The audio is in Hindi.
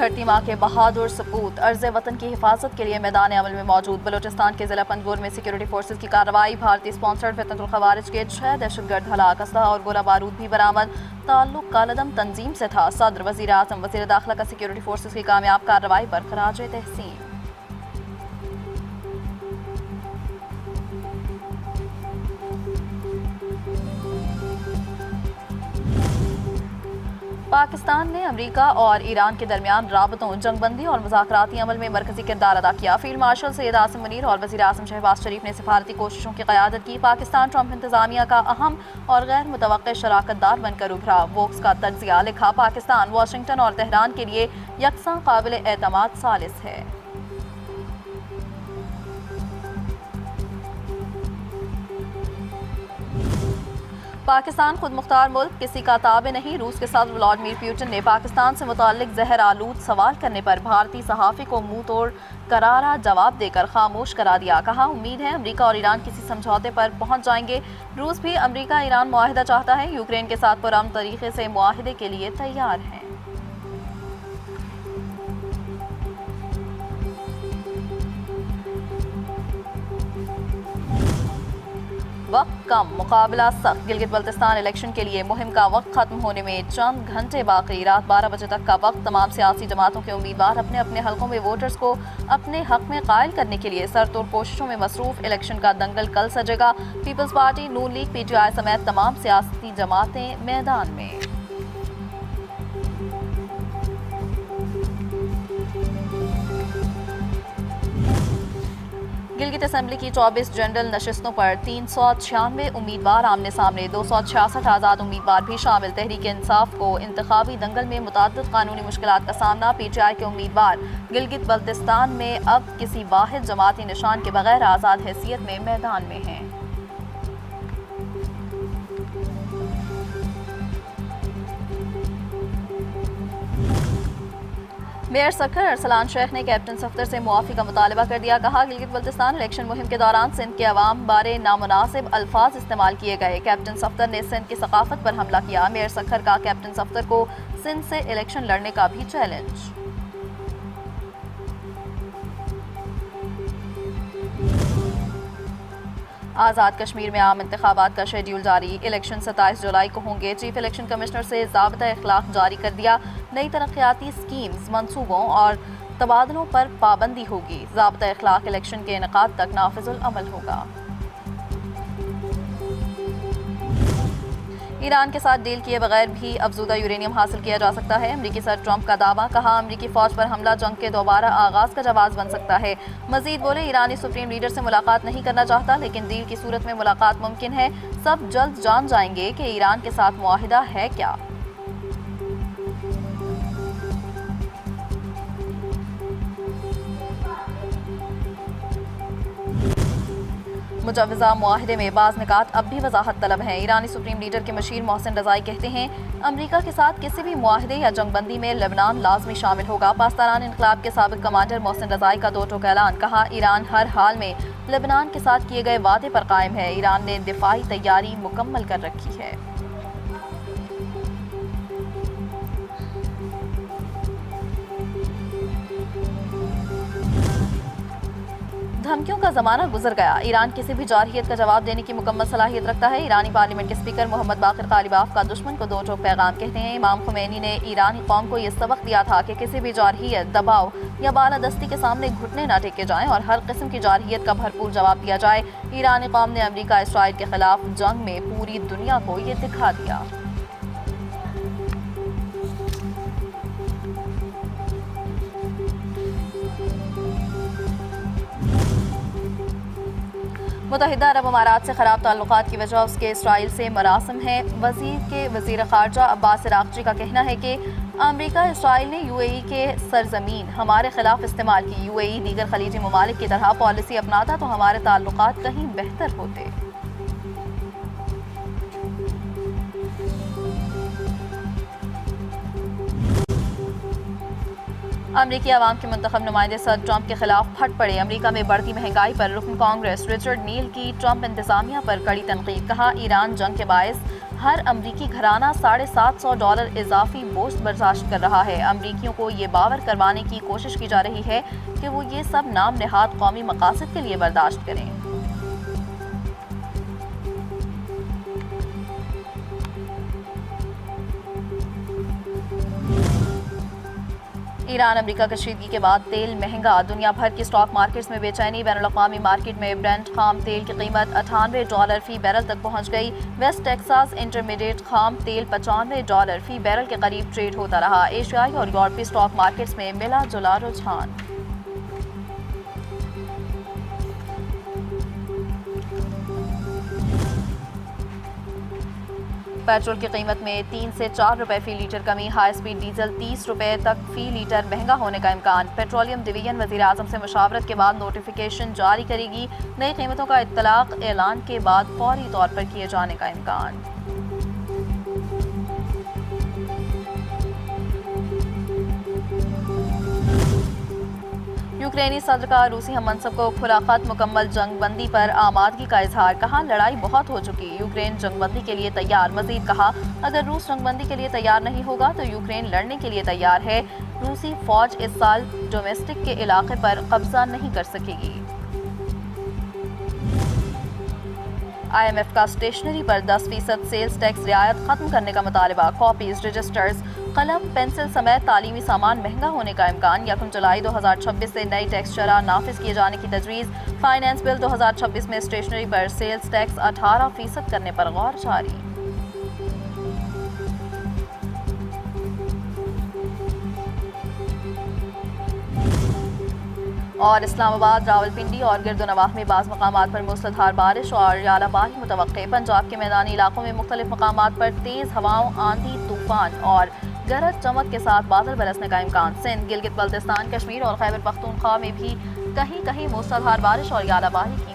धरती माँ के बहादुर सपूत अर्ज़ वतन की हिफाजत के लिए मैदान अमल में मौजूद। बलूचिस्तान के जिला पंजगुर में सिक्योरिटी फोर्सेज की कार्रवाई। भारतीय स्पॉन्सर्ड फितनतुल खवारिज के 6 दहशतगर्द हलाक। असलहा और गोला बारूद भी बरामद। ताल्लुक कालदम तंजीम से था। सदर, वज़ीर आज़म, वज़ीर दाखिला का सिक्योरिटी फोर्सेज की कामयाब कार्रवाई पर खराज तहसीन। पाकिस्तान ने अमेरिका और ईरान के दरमियान राबतों, जंगबंदी और मुज़ाकराती अमल में मरकजी किरदार अदा किया। फील्ड मार्शल सैयद आसिम मुनीर और वज़ीर आज़म शहबाज शरीफ ने सिफारती कोशिशों की क़यादत की। पाकिस्तान ट्रंप इंतज़ामिया का अहम और गैर मुतवक्किल शराकतदार बनकर उभरा। वोक्स का तज्ज़िया लिखा, पाकिस्तान वाशिंगटन और तेहरान के लिए यकसां काबिल एतमाद सालिस है। पाकिस्तान खुद मुख्तार मुल्क किसी का ताबे नहीं। रूस के सदर व्लादिमीर पुतिन ने पाकिस्तान से मुताल्लिक जहर आलूद सवाल करने पर भारतीय सहाफ़ी को मुंह तोड़ करारा जवाब देकर खामोश करा दिया। कहा, उम्मीद है अमेरिका और ईरान किसी समझौते पर पहुंच जाएंगे। रूस भी अमेरिका ईरान मुआहिदा चाहता है। यूक्रेन के साथ पुरअमन तरीके से मुआहिदे के लिए तैयार है। वक्त कम, मुकाबला सख्त। गिलगित बल्तिस्तान इलेक्शन के लिए मुहिम का वक्त खत्म होने में चंद घंटे बाकी। रात 12 बजे तक का वक्त। तमाम सियासी जमातों के उम्मीदवार अपने अपने हलकों में वोटर्स को अपने हक में कायल करने के लिए सरतोड़ कोशिशों में मसरूफ। इलेक्शन का दंगल कल सजेगा। पीपल्स पार्टी, नून लीग, PTI समेत तमाम सियासी जमातें मैदान में। गिलगित असेंबली की 24 जनरल नशिस्तों पर 396 उम्मीदवार आमने सामने। 266 आज़ाद उम्मीदवार भी शामिल। तहरीक इंसाफ को इंतखाबी दंगल में मुताद्दिद कानूनी मुश्किलात का सामना। PTI के उम्मीदवार गिलगित बल्तिस्तान में अब किसी वाहिद जमाती निशान के बगैर आज़ाद हैसियत में मैदान में हैं। मेयर सक्खर अरसलान शेख ने कैप्टन सफ्तर से मुआफ़ी का मुतालबा कर दिया। कहा, गिलगित बल्तिस्तान इलेक्शन मुहिम के दौरान सिंध के अवाम बारे नामुनासिब अल्फाज इस्तेमाल किए गए। कैप्टन सफ्तर ने सिंध की सकाफत पर हमला किया। मेयर सक्खर का कैप्टन सफ्तर को सिंध से इलेक्शन लड़ने का भी चैलेंज। आज़ाद कश्मीर में आम इंतखाबात का शेड्यूल जारी। इलेक्शन 27 जुलाई को होंगे। चीफ इलेक्शन कमिश्नर से ज़ाब्ता इखलाक जारी कर दिया। नई तरक्याती स्कीम्स, मंसूबों और तबादलों पर पाबंदी होगी। ज़ाब्ता इखलाक इलेक्शन के इनेकाद तक नाफिजुल अमल होगा। ईरान के साथ डील किए बगैर भी अफजूदा यूरेनियम हासिल किया जा सकता है। अमरीकी सदर ट्रंप का दावा। कहा, अमरीकी फौज पर हमला जंग के दोबारा आगाज का जवाब बन सकता है। मजीद बोले, ईरानी सुप्रीम लीडर से मुलाकात नहीं करना चाहता, लेकिन डील की सूरत में मुलाकात मुमकिन है। सब जल्द जान जाएंगे कि ईरान के साथ मुआहिदा है क्या। मुजव्वज़ा मुआहिदे में बाज़ निकात अब भी वजाहत तलब हैं। ईरानी सुप्रीम लीडर के मशीर मोहसिन रज़ाई कहते हैं, अमरीका के साथ किसी भी मुआहिदे या जंगबंदी में लेबनान लाजमी शामिल होगा। पाकिस्तान इनकलाब के साबिक कमांडर मोहसिन रज़ाई का दो टोक ऐलान। कहा, ईरान हर हाल में लेबनान के साथ किए गए वादे पर कायम है। ईरान ने दिफाई तैयारी मुकम्मल कर रखी है। धमकियों का जमाना गुजर गया। ईरान किसी भी जारहियत का जवाब देने की मुकम्मल सलाहियत रखता है। ईरानी पार्लियामेंट के स्पीकर मोहम्मद बाकिर कालिबाफ का दुश्मन को दो टोक पैगाम। कहते हैं, इमाम खुमैनी ने ईरानी कौम को यह सबक दिया था कि किसी भी जारहियत, दबाव या बालादस्ती के सामने घुटने न टेके जाएं और हर किस्म की जारहियत का भरपूर जवाब दिया जाए। ईरानी कौम ने अमरीका इसराइल के खिलाफ जंग में पूरी दुनिया को ये दिखा दिया। मुत्तहिदा अरब अमारात से खराब ताल्लुकात की वजह उसके इसराइल से मरासम है। वज़ीर ख़ारजा अब्बास इराक़ची का कहना है कि अमरीका इसराइल ने UAE के सरजमीन हमारे खिलाफ इस्तेमाल की। UAE दीगर खलीजी ममालिक की तरह पॉलिसी अपनाता तो हमारे ताल्लुकात कहीं बेहतर होते। अमरीकी अवाम के मुंतखब नुमाइंदे सदर ट्रंप के खिलाफ फट पड़े। अमरीका में बढ़ती महंगाई पर रुकन कांग्रेस रिचर्ड नील की ट्रंप इंतजामिया पर कड़ी तनकीद। कहा, ईरान जंग के बायस हर अमरीकी घराना $750 इजाफी बोझ बर्दाश्त कर रहा है। अमरीकियों को ये बावर करवाने की कोशिश की जा रही है कि वो ये सब नाम नेहाद कौमी मकासद के लिए बर्दाश्त करें। ईरान अमेरिका कशीदगी के बाद तेल महंगा, दुनिया भर की स्टॉक मार्केट्स में बेचैनी। बैनुल-अक़वामी मार्केट में ब्रेंट खाम तेल की कीमत $98 फी बैरल तक पहुंच गई। वेस्ट टेक्सास इंटरमीडिएट खाम तेल $95 फी बैरल के करीब ट्रेड होता रहा। एशियाई और यूरोपीय स्टॉक मार्केट्स में मिला जुला रुझान। पेट्रोल की कीमत में 3 से 4 रुपए फी लीटर कमी। हाई स्पीड डीजल 30 रुपए तक फी लीटर महंगा होने का इम्कान। पेट्रोलियम डिवीजन वज़ीर आज़म से मुशावरत के बाद नोटिफिकेशन जारी करेगी। नई कीमतों का इत्तलाक ऐलान के बाद फौरी तौर पर किए जाने का इम्कान। यूक्रेनी सदर का रूसी हम मनसब को खुला खत, मुकम्मल जंगबंदी पर आमादगी का इजहार। कहा, लड़ाई बहुत हो चुकी, यूक्रेन जंगबंदी के लिए तैयार। मजीद कहा, अगर रूस जंगबंदी के लिए तैयार नहीं होगा तो यूक्रेन लड़ने के लिए तैयार है। रूसी फौज इस साल डोमेस्टिक के इलाके पर कब्जा नहीं कर सकेगी। IMF का स्टेशनरी पर 10% सेल्स टैक्स रियायत खत्म करने का मुतालबा। कॉपीज, रजिस्टर्स, कलम, पेंसिल समेत तालीमी सामान महंगा होने का इम्कान। 1 जुलाई 2026 से नई टैक्स शरह नाफिज किए जाने की तजवीज़। फाइनेंस बिल 2026 में स्टेशनरी पर सेल्स टैक्स 18% करने पर गौर जारी। और इस्लामाबाद, रावलपिंडी और गिरदोनवाह में बाज़ मकामात पर मूसलाधार बारिश और यालाबारी मुतवक्के। पंजाब के मैदानी इलाकों में मुख्तलिफ मकामात पर तेज़ हवाओं, आंधी, तूफान और गरज चमक के साथ बादल बरसने का इम्कान। सिंध, गिलगित बल्तिस्तान, कश्मीर और खैबर पख्तूनख्वा में भी कहीं कहीं मूसलाधार बारिश और यालाबारी की